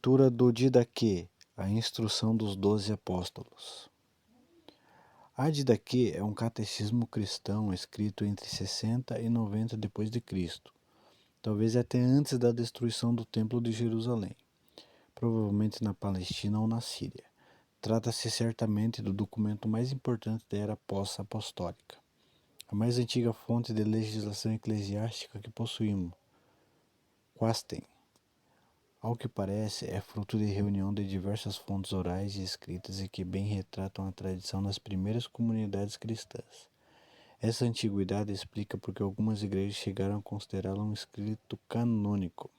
Leitura do Didaquê, a instrução dos 12 apóstolos. A Didaquê é um catecismo cristão escrito entre 60 e 90 d.C., talvez até antes da destruição do Templo de Jerusalém, provavelmente na Palestina ou na Síria. Trata-se certamente do documento mais importante da era pós-apostólica, a mais antiga fonte de legislação eclesiástica que possuímos. Quaestem, ao que parece, é fruto de reunião de diversas fontes orais e escritas e que bem retratam a tradição das primeiras comunidades cristãs. Essa antiguidade explica porque algumas igrejas chegaram a considerá-lo um escrito canônico.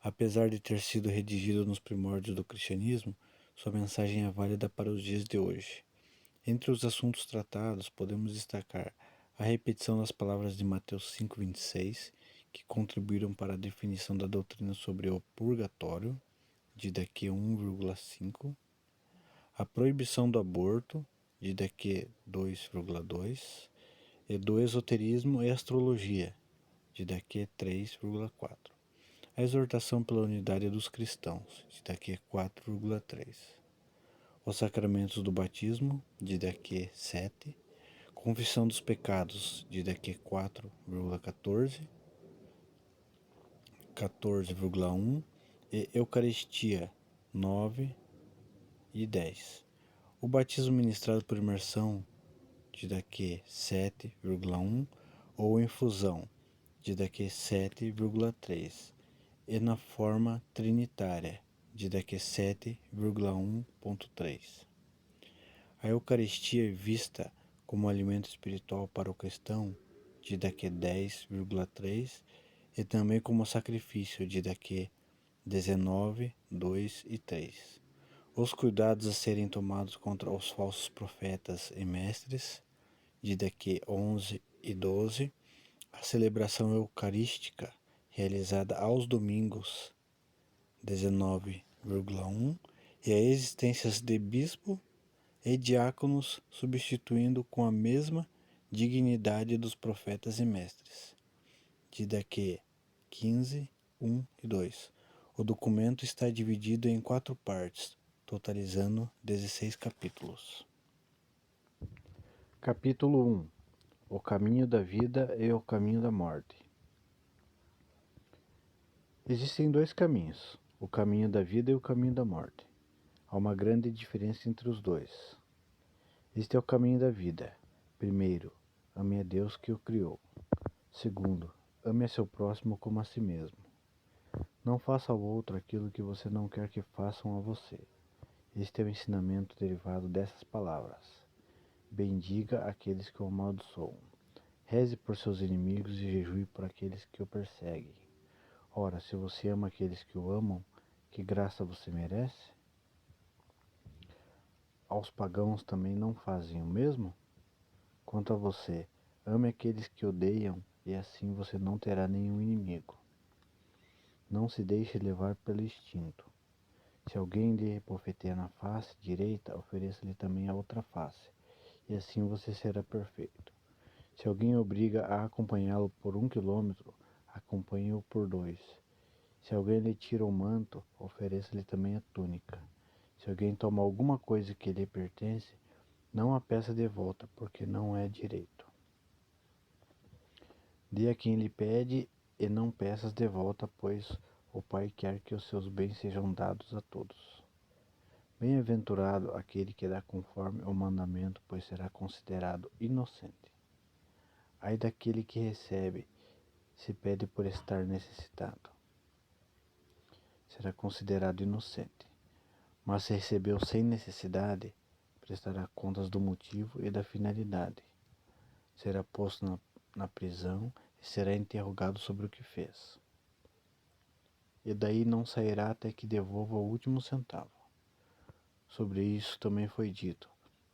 Apesar de ter sido redigido nos primórdios do cristianismo, sua mensagem é válida para os dias de hoje. Entre os assuntos tratados, podemos destacar a repetição das palavras de Mateus 5,26, que contribuíram para a definição da doutrina sobre o purgatório, Didaquê 1,5, a proibição do aborto, Didaquê 2,2, e do esoterismo e astrologia, Didaquê 3,4. A exortação pela unidade dos cristãos, Didaquê 4,3. Os sacramentos do batismo, Didaquê 7. Confissão dos pecados, Didaquê 4,14, 14,1 e Eucaristia 9 e 10. O batismo ministrado por imersão, Didaquê 7,1 ou infusão, Didaquê 7,3 e na forma trinitária, Didaquê 7,1.3. A Eucaristia é vista como alimento espiritual para o cristão, Didaquê 10,3 e também como sacrifício, Didaquê 19, 2 e 3. Os cuidados a serem tomados contra os falsos profetas e mestres, Didaquê 11 e 12. A celebração eucarística realizada aos domingos, 19,1. E a existência de bispo e diáconos substituindo com a mesma dignidade dos profetas e mestres, Didaquê 15, 1 e 2. O documento está dividido em 4 partes, totalizando 16 capítulos. Capítulo 1. O caminho da vida e o caminho da morte. Existem 2 caminhos, o caminho da vida e o caminho da morte. Há uma grande diferença entre os dois. Este é o caminho da vida. Primeiro, ame a Deus que o criou. Segundo, ame a seu próximo como a si mesmo. Não faça ao outro aquilo que você não quer que façam a você. Este é o ensinamento derivado dessas palavras. Bendiga aqueles que o amaldiçoam. Reze por seus inimigos e jejue por aqueles que o perseguem. Ora, se você ama aqueles que o amam, que graça você merece? Aos pagãos também não fazem o mesmo? Quanto a você, ame aqueles que odeiam, e assim você não terá nenhum inimigo. Não se deixe levar pelo instinto. Se alguém lhe bofeteia na face direita, ofereça-lhe também a outra face, e assim você será perfeito. Se alguém obriga a acompanhá-lo por 1 quilômetro, acompanhe-o por 2. Se alguém lhe tira o manto, ofereça-lhe também a túnica. Se alguém toma alguma coisa que lhe pertence, não a peça de volta, porque não é direito. Dê a quem lhe pede e não peças de volta, pois o Pai quer que os seus bens sejam dados a todos. Bem-aventurado aquele que dá conforme o mandamento, pois será considerado inocente. Ai daquele que recebe, se pede por estar necessitado. Será considerado inocente. Mas se recebeu sem necessidade, prestará contas do motivo e da finalidade. Será posto na prisão e será interrogado sobre o que fez. E daí não sairá até que devolva o último centavo. Sobre isso também foi dito,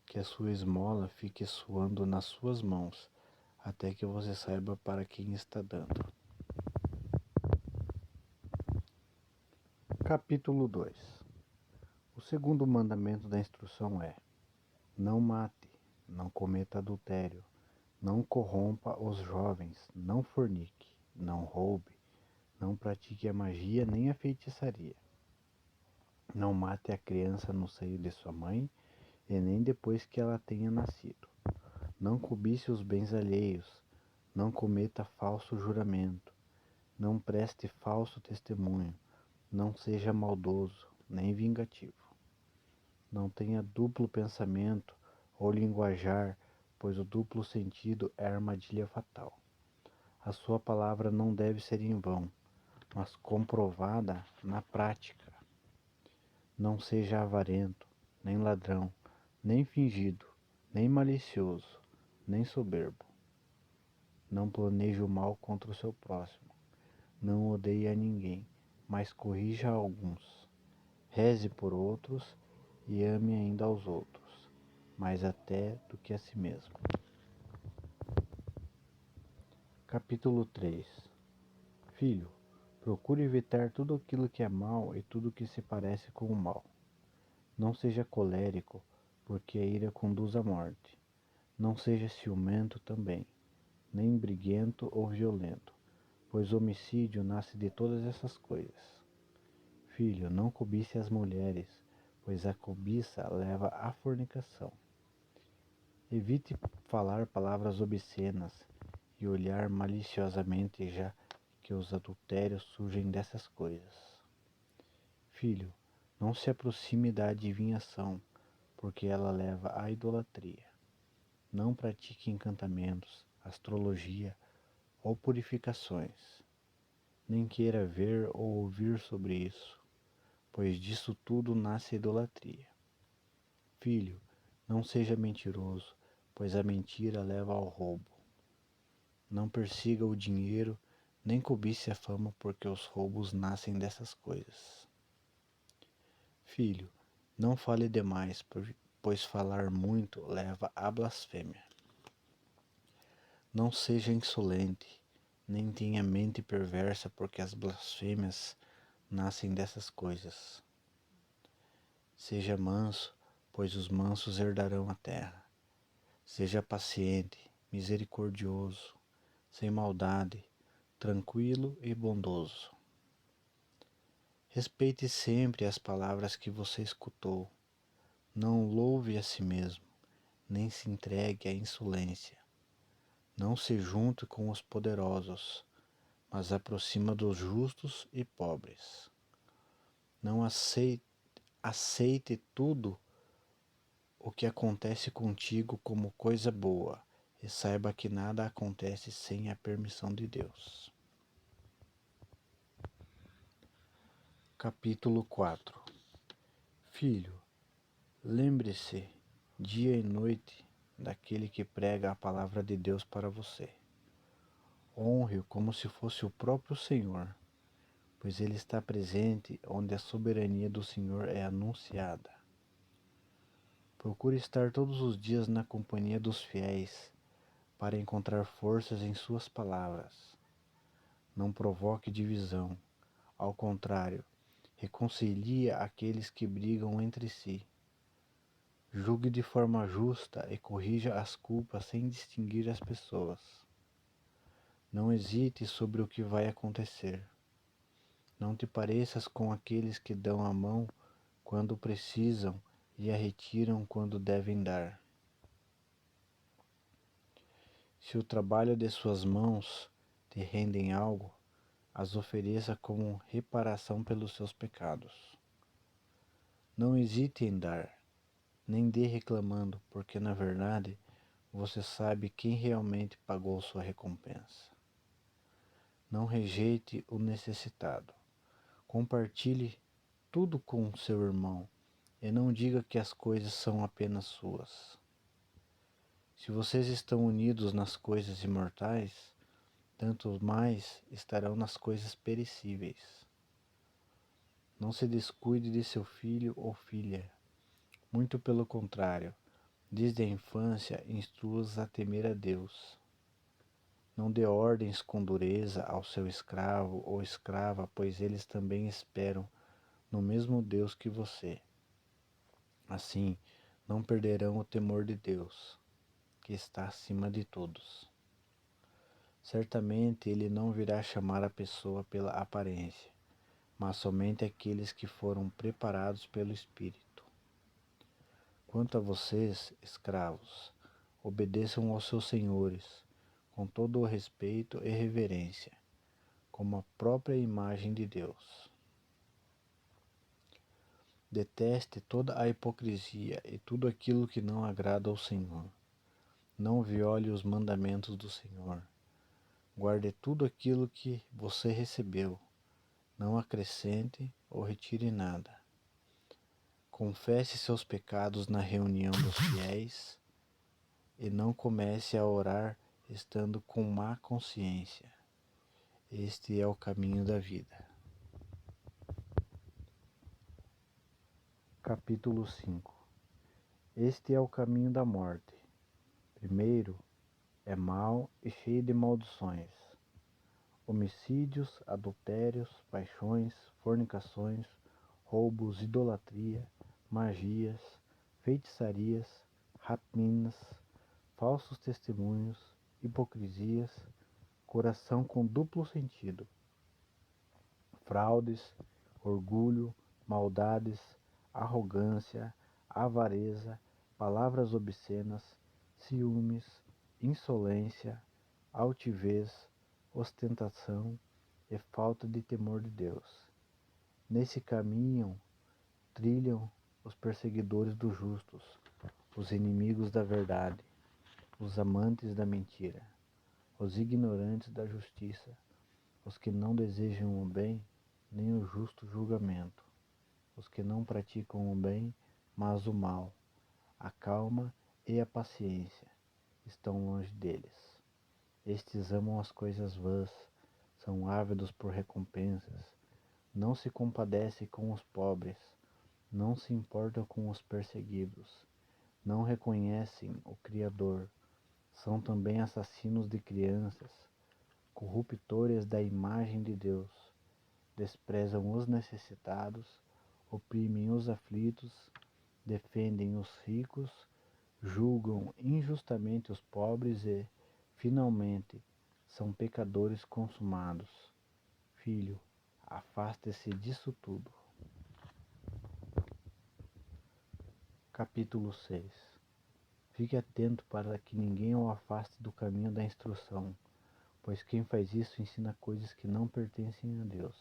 que a sua esmola fique suando nas suas mãos, até que você saiba para quem está dando. Capítulo 2. O segundo mandamento da instrução é: não mate, não cometa adultério, não corrompa os jovens, não fornique, não roube, Não pratique a magia nem a feitiçaria. Não mate a criança no seio de sua mãe e nem depois que ela tenha nascido. Não cobice os bens alheios. Não cometa falso juramento. Não preste falso testemunho. Não seja maldoso, nem vingativo. Não tenha duplo pensamento ou linguajar, pois o duplo sentido é armadilha fatal. A sua palavra não deve ser em vão, mas comprovada na prática. Não seja avarento, nem ladrão, nem fingido, nem malicioso, nem soberbo. Não planeje o mal contra o seu próximo. Não odeie a ninguém, mas corrija alguns. Reze por outros e ame ainda aos outros, mais até do que a si mesmo. Capítulo 3. Filho, procure evitar tudo aquilo que é mal e tudo que se parece com o mal. Não seja colérico, porque a ira conduz à morte. Não seja ciumento também, nem briguento ou violento, pois o homicídio nasce de todas essas coisas. Filho, não cobice as mulheres, pois a cobiça leva à fornicação. Evite falar palavras obscenas e olhar maliciosamente, já que os adultérios surgem dessas coisas. Filho, não se aproxime da adivinhação, porque ela leva à idolatria. Não pratique encantamentos, astrologia ou purificações. Nem queira ver ou ouvir sobre isso, pois disso tudo nasce a idolatria. Filho, não seja mentiroso, pois a mentira leva ao roubo. Não persiga o dinheiro, nem cobice a fama, porque os roubos nascem dessas coisas. Filho, não fale demais, pois falar muito leva à blasfêmia. Não seja insolente, nem tenha mente perversa, porque as blasfêmias nascem dessas coisas. Seja manso, pois os mansos herdarão a terra. Seja paciente, misericordioso, sem maldade, tranquilo e bondoso. Respeite sempre as palavras que você escutou. Não louve a si mesmo, nem se entregue à insolência. Não se junte com os poderosos, mas aproxima dos justos e pobres. Não aceite tudo o que acontece contigo como coisa boa, e saiba que nada acontece sem a permissão de Deus. Capítulo 4. Filho, lembre-se dia e noite daquele que prega a palavra de Deus para você. Honre-o como se fosse o próprio Senhor, pois ele está presente onde a soberania do Senhor é anunciada. Procure estar todos os dias na companhia dos fiéis, para encontrar forças em suas palavras. Não provoque divisão, ao contrário, reconcilie aqueles que brigam entre si. Julgue de forma justa e corrija as culpas sem distinguir as pessoas. Não hesite sobre o que vai acontecer. Não te pareças com aqueles que dão a mão quando precisam e a retiram quando devem dar. Se o trabalho de suas mãos te rendem algo, as ofereça como reparação pelos seus pecados. Não hesite em dar, nem dê reclamando, porque na verdade você sabe quem realmente pagou sua recompensa. Não rejeite o necessitado. Compartilhe tudo com seu irmão e não diga que as coisas são apenas suas. Se vocês estão unidos nas coisas imortais, tanto mais estarão nas coisas perecíveis. Não se descuide de seu filho ou filha. Muito pelo contrário, desde a infância instrua-os a temer a Deus. Não dê ordens com dureza ao seu escravo ou escrava, pois eles também esperam no mesmo Deus que você. Assim, não perderão o temor de Deus, que está acima de todos. Certamente ele não virá chamar a pessoa pela aparência, mas somente aqueles que foram preparados pelo Espírito. Quanto a vocês, escravos, obedeçam aos seus senhores, com todo o respeito e reverência, como a própria imagem de Deus. Deteste toda a hipocrisia e tudo aquilo que não agrada ao Senhor. Não viole os mandamentos do Senhor. Guarde tudo aquilo que você recebeu. Não acrescente ou retire nada. Confesse seus pecados na reunião dos fiéis e não comece a orar estando com má consciência. Este é o caminho da vida. Capítulo 5. Este é o caminho da morte. Primeiro, é mau e cheio de maldições. Homicídios, adultérios, paixões, fornicações, roubos, idolatria, magias, feitiçarias, rapinas, falsos testemunhos, hipocrisias, coração com duplo sentido, fraudes, orgulho, maldades, arrogância, avareza, palavras obscenas, ciúmes, insolência, altivez, ostentação e falta de temor de Deus. Nesse caminho trilham os perseguidores dos justos, os inimigos da verdade, os amantes da mentira, os ignorantes da justiça, os que não desejam o bem nem o justo julgamento, os que não praticam o bem, mas o mal, a calma e a paciência estão longe deles. Estes amam as coisas vãs, são ávidos por recompensas, não se compadecem com os pobres, não se importam com os perseguidos, não reconhecem o Criador, são também assassinos de crianças, corruptores da imagem de Deus, desprezam os necessitados, oprimem os aflitos, defendem os ricos, julgam injustamente os pobres e, finalmente, são pecadores consumados. Filho, afaste-se disso tudo. Capítulo 6. Fique atento para que ninguém o afaste do caminho da instrução, pois quem faz isso ensina coisas que não pertencem a Deus.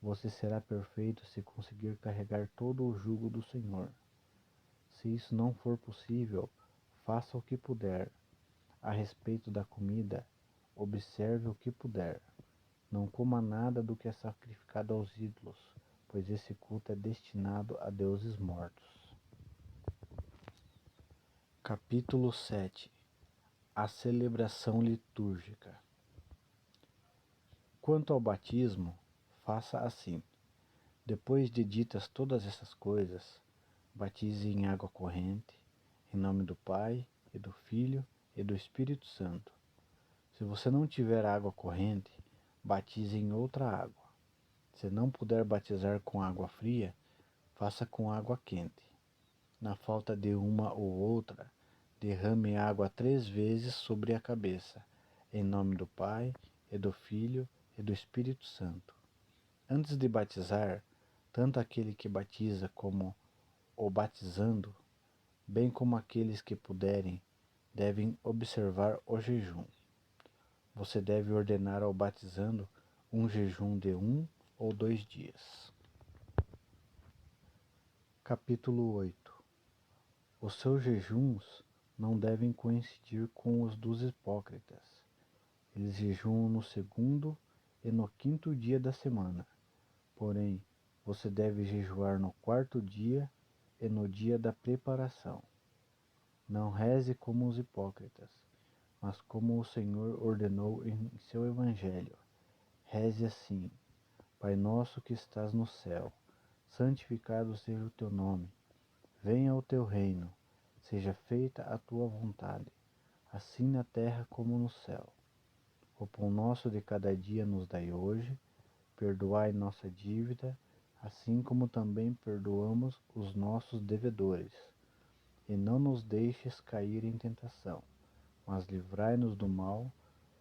Você será perfeito se conseguir carregar todo o jugo do Senhor. Se isso não for possível, faça o que puder. A respeito da comida, observe o que puder. Não coma nada do que é sacrificado aos ídolos, pois esse culto é destinado a deuses mortos. Capítulo 7. A celebração litúrgica. Quanto ao batismo, faça assim. Depois de ditas todas essas coisas, batize em água corrente, em nome do Pai, e do Filho, e do Espírito Santo. Se você não tiver água corrente, batize em outra água. Se não puder batizar com água fria, faça com água quente. Na falta de uma ou outra, derrame água 3 vezes sobre a cabeça, em nome do Pai, e do Filho, e do Espírito Santo. Antes de batizar, tanto aquele que batiza como o batizando, bem como aqueles que puderem, devem observar o jejum. Você deve ordenar ao batizando um jejum de 1 ou 2 dias. Capítulo 8. Os seus jejuns não devem coincidir com os dos hipócritas. Eles jejuam no 2º e no 5º dia da semana. Porém, você deve jejuar no 4º dia e no dia da preparação. Não reze como os hipócritas, mas como o Senhor ordenou em seu Evangelho. Reze assim: Pai nosso que estás no céu, santificado seja o teu nome. Venha o teu reino, seja feita a tua vontade, assim na terra como no céu. O pão nosso de cada dia nos dai hoje, perdoai nossa dívida, assim como também perdoamos os nossos devedores. E não nos deixes cair em tentação, mas livrai-nos do mal,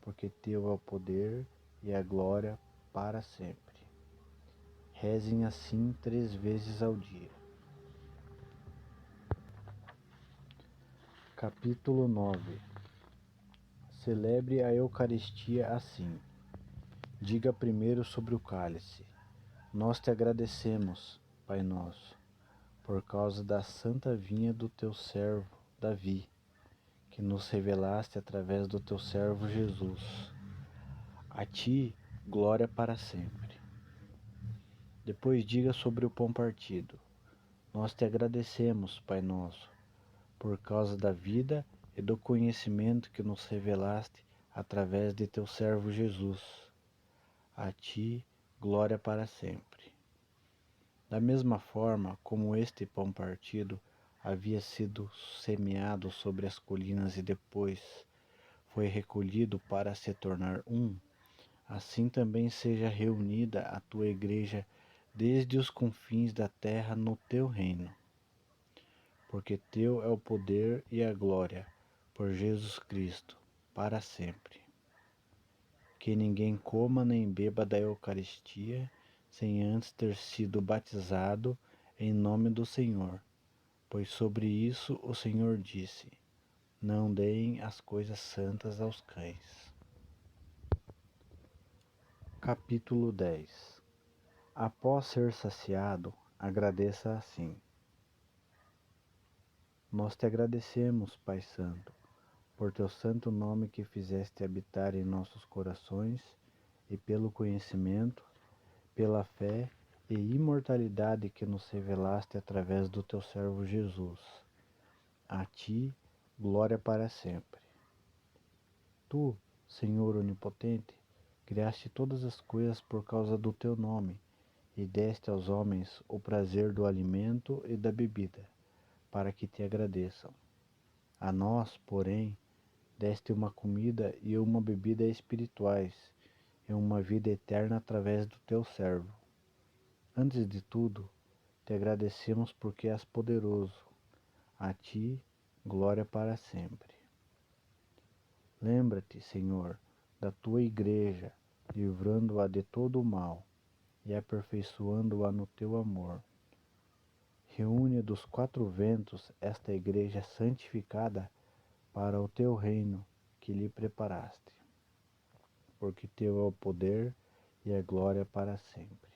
porque teu é o poder e a glória para sempre. Rezem assim 3 vezes ao dia. Capítulo 9. Celebre a Eucaristia assim. Diga primeiro sobre o cálice. Nós te agradecemos, Pai nosso, por causa da santa vinha do teu servo Davi, que nos revelaste através do teu servo Jesus. A ti, glória para sempre. Depois diga sobre o pão partido. Nós te agradecemos, Pai nosso, por causa da vida e do conhecimento que nos revelaste através de teu servo Jesus. A ti, glória para sempre. Da mesma forma como este pão partido havia sido semeado sobre as colinas e depois foi recolhido para se tornar um, assim também seja reunida a tua igreja desde os confins da terra no teu reino. Porque teu é o poder e a glória, por Jesus Cristo, para sempre. Que ninguém coma nem beba da Eucaristia, sem antes ter sido batizado em nome do Senhor, pois sobre isso o Senhor disse: não deem as coisas santas aos cães. Capítulo 10. Após ser saciado, agradeça assim. Nós te agradecemos, Pai Santo, por teu santo nome que fizeste habitar em nossos corações e pelo conhecimento, pela fé e imortalidade que nos revelaste através do teu servo Jesus. A ti, glória para sempre. Tu, Senhor onipotente, criaste todas as coisas por causa do teu nome e deste aos homens o prazer do alimento e da bebida, para que te agradeçam. A nós, porém, deste uma comida e uma bebida espirituais e uma vida eterna através do teu servo. Antes de tudo, te agradecemos porque és poderoso. A ti, glória para sempre. Lembra-te, Senhor, da tua igreja, livrando-a de todo o mal e aperfeiçoando-a no teu amor. Reúne dos 4 ventos esta igreja santificada para o teu reino que lhe preparaste, porque teu é o poder e a glória para sempre.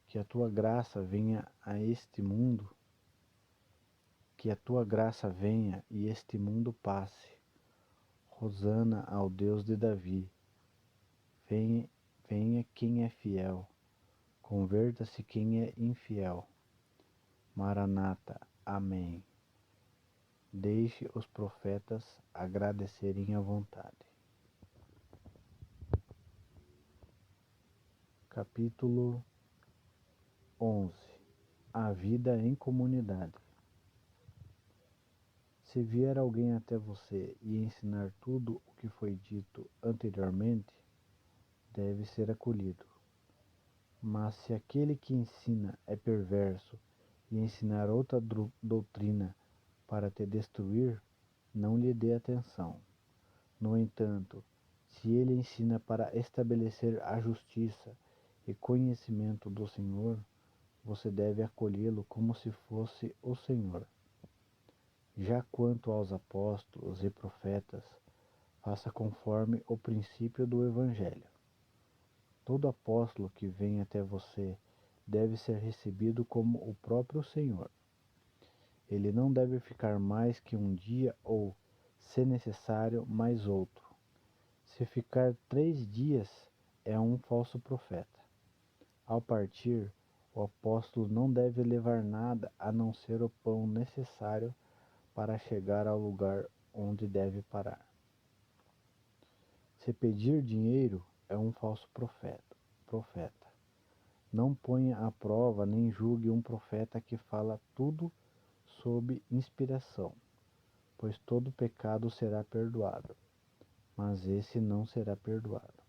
Que a tua graça venha a este mundo, que a tua graça venha e este mundo passe. Hosana ao Deus de Davi. Venha, venha quem é fiel, converta-se quem é infiel. Maranata, amém. Deixe os profetas agradecerem à vontade. Capítulo 11. A vida em comunidade. Se vier alguém até você e ensinar tudo o que foi dito anteriormente, deve ser acolhido. Mas se aquele que ensina é perverso e ensinar outra doutrina para te destruir, não lhe dê atenção. No entanto, se ele ensina para estabelecer a justiça e conhecimento do Senhor, você deve acolhê-lo como se fosse o Senhor. Já quanto aos apóstolos e profetas, faça conforme o princípio do Evangelho. Todo apóstolo que vem até você deve ser recebido como o próprio Senhor. Ele não deve ficar mais que um dia ou, se necessário, mais outro. Se ficar 3 dias, é um falso profeta. Ao partir, o apóstolo não deve levar nada a não ser o pão necessário para chegar ao lugar onde deve parar. Se pedir dinheiro, é um falso profeta. Não ponha à prova nem julgue um profeta que fala tudo sob inspiração, pois todo pecado será perdoado, mas esse não será perdoado.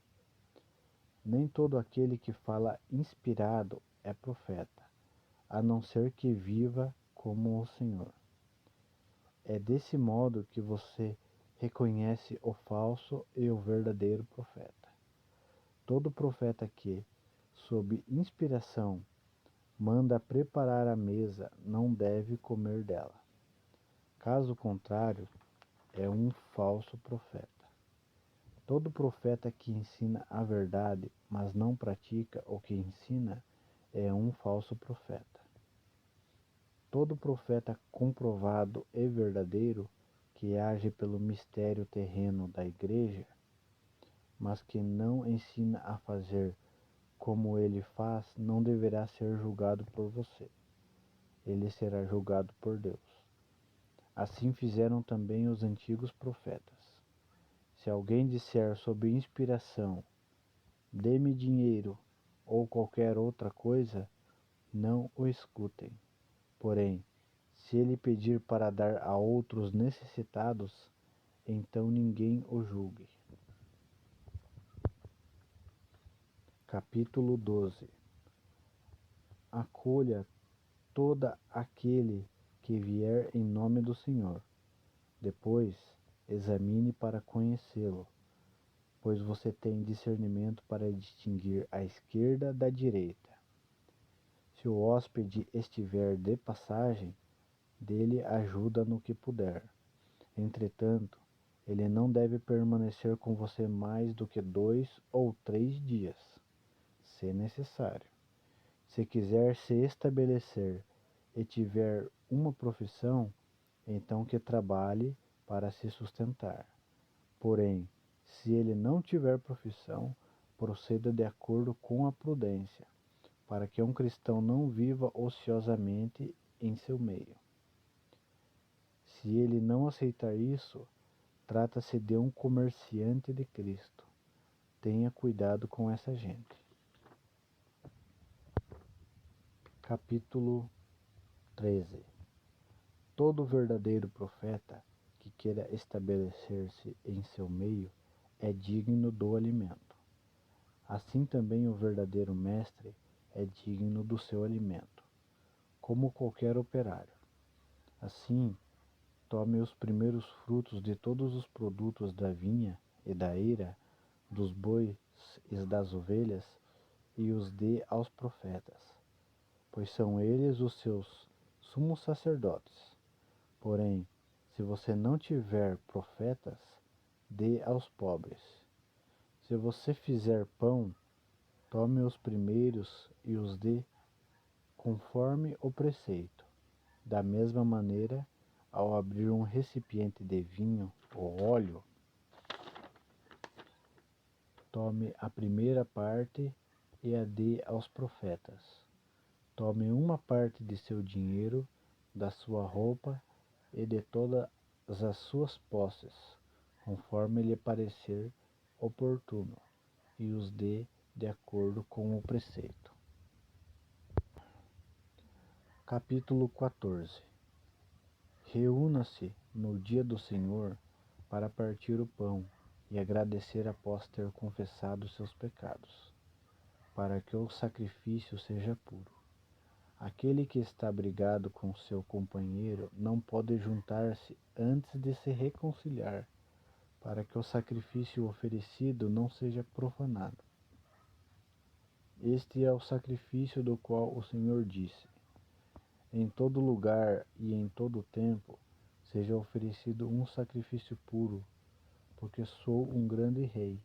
Nem todo aquele que fala inspirado é profeta, a não ser que viva como o Senhor. É desse modo que você reconhece o falso e o verdadeiro profeta. Todo profeta que, sob inspiração, manda preparar a mesa não deve comer dela. Caso contrário, é um falso profeta. Todo profeta que ensina a verdade, mas não pratica o que ensina, é um falso profeta. Todo profeta comprovado e verdadeiro, que age pelo mistério terreno da igreja, mas que não ensina a fazer como ele faz, não deverá ser julgado por você. Ele será julgado por Deus. Assim fizeram também os antigos profetas. Se alguém disser sob inspiração, dê-me dinheiro ou qualquer outra coisa, não o escutem. Porém, se ele pedir para dar a outros necessitados, então ninguém o julgue. Capítulo 12. Acolha todo aquele que vier em nome do Senhor. Depois, examine para conhecê-lo, pois você tem discernimento para distinguir a esquerda da direita. Se o hóspede estiver de passagem, dele ajuda no que puder. Entretanto, ele não deve permanecer com você mais do que 2 ou 3 dias, se necessário. Se quiser se estabelecer e tiver uma profissão, então que trabalhe para se sustentar. Porém, se ele não tiver profissão, proceda de acordo com a prudência, para que um cristão não viva ociosamente em seu meio. Se ele não aceitar isso, trata-se de um comerciante de Cristo. Tenha cuidado com essa gente. Capítulo 13. Todo verdadeiro profeta que queira estabelecer-se em seu meio é digno do alimento. Assim também o verdadeiro mestre é digno do seu alimento, como qualquer operário. Assim, tome os primeiros frutos de todos os produtos da vinha e da eira, dos bois e das ovelhas, e os dê aos profetas, pois são eles os seus sumos sacerdotes. Porém, se você não tiver profetas, dê aos pobres. Se você fizer pão, tome os primeiros e os dê conforme o preceito. Da mesma maneira, ao abrir um recipiente de vinho ou óleo, tome a primeira parte e a dê aos profetas. Tome uma parte de seu dinheiro, da sua roupa e de todas as suas posses, conforme lhe parecer oportuno, e os dê de acordo com o preceito. Capítulo 14. Reúna-se no dia do Senhor para partir o pão e agradecer após ter confessado seus pecados, para que o sacrifício seja puro. Aquele que está brigado com seu companheiro não pode juntar-se antes de se reconciliar, para que o sacrifício oferecido não seja profanado. Este é o sacrifício do qual o Senhor disse: em todo lugar e em todo tempo seja oferecido um sacrifício puro, porque sou um grande rei,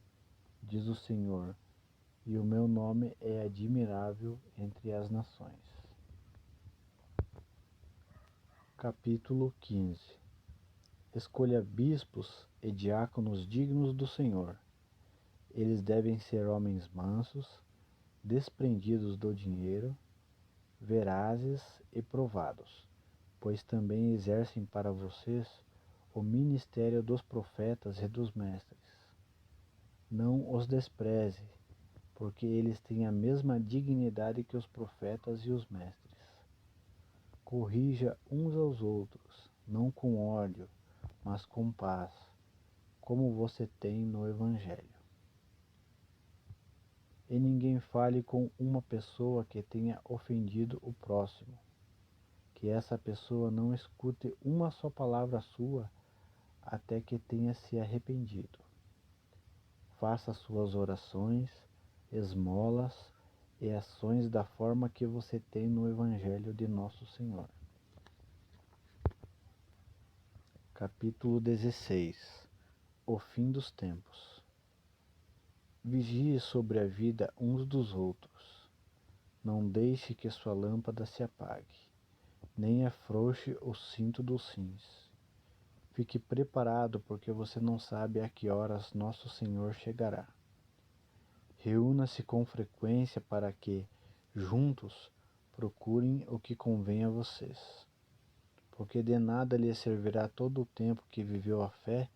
diz o Senhor, e o meu nome é admirável entre as nações. Capítulo 15. Escolha bispos e diáconos dignos do Senhor. Eles devem ser homens mansos, desprendidos do dinheiro, verazes e provados, pois também exercem para vocês o ministério dos profetas e dos mestres. Não os despreze, porque eles têm a mesma dignidade que os profetas e os mestres. Corrija uns aos outros, não com ódio, mas com paz, como você tem no Evangelho. E ninguém fale com uma pessoa que tenha ofendido o próximo. Que essa pessoa não escute uma só palavra sua até que tenha se arrependido. Faça suas orações, esmolas e ações da forma que você tem no Evangelho de Nosso Senhor. Capítulo 16. O fim dos tempos. Vigie sobre a vida uns dos outros. Não deixe que sua lâmpada se apague, nem afrouxe o cinto dos rins. Fique preparado, porque você não sabe a que horas Nosso Senhor chegará. Reúna-se com frequência para que, juntos, procurem o que convém a vocês. Porque de nada lhe servirá todo o tempo que viveu a fé,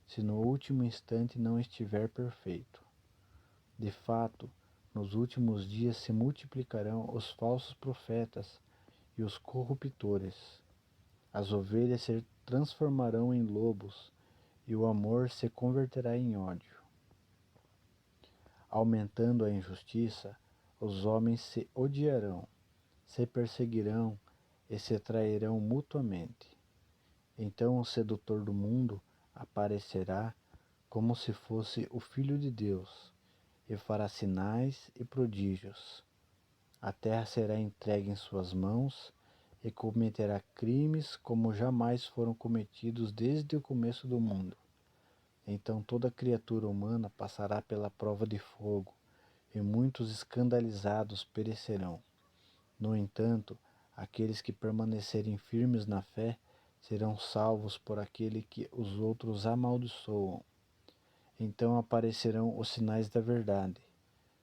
se no último instante não estiver perfeito. De fato, nos últimos dias se multiplicarão os falsos profetas e os corruptores. As ovelhas se transformarão em lobos, e o amor se converterá em ódio. Aumentando a injustiça, os homens se odiarão, se perseguirão e se trairão mutuamente. Então o sedutor do mundo aparecerá como se fosse o Filho de Deus, e fará sinais e prodígios. A terra será entregue em suas mãos, e cometerá crimes como jamais foram cometidos desde o começo do mundo. Então toda criatura humana passará pela prova de fogo, e muitos escandalizados perecerão. No entanto, aqueles que permanecerem firmes na fé serão salvos por aquele que os outros amaldiçoam. Então aparecerão os sinais da verdade.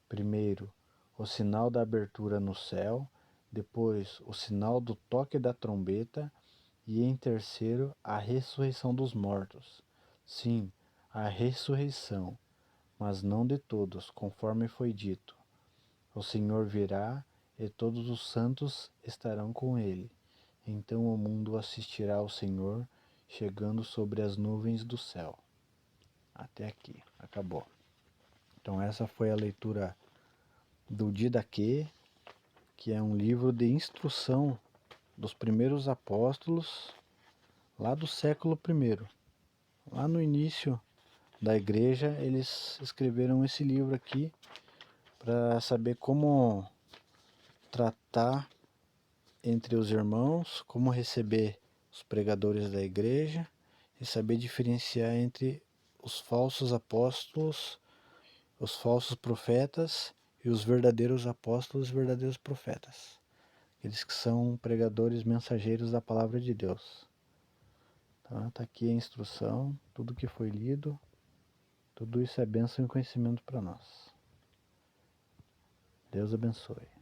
Primeiro, o sinal da abertura no céu, depois o sinal do toque da trombeta, e em terceiro, a ressurreição dos mortos. Sim, a ressurreição, mas não de todos, conforme foi dito. O Senhor virá, e todos os santos estarão com ele. Então o mundo assistirá ao Senhor, chegando sobre as nuvens do céu. Até aqui, acabou. Então essa foi a leitura do Didaquê, que é um livro de instrução dos primeiros apóstolos, lá do século I. Lá no início da igreja, eles escreveram esse livro aqui para saber como tratar entre os irmãos, como receber os pregadores da igreja e saber diferenciar entre os falsos apóstolos, os falsos profetas e os verdadeiros apóstolos e verdadeiros profetas. Eles que são pregadores mensageiros da palavra de Deus. Tá aqui a instrução, tudo que foi lido, tudo isso é bênção e conhecimento para nós. Deus abençoe.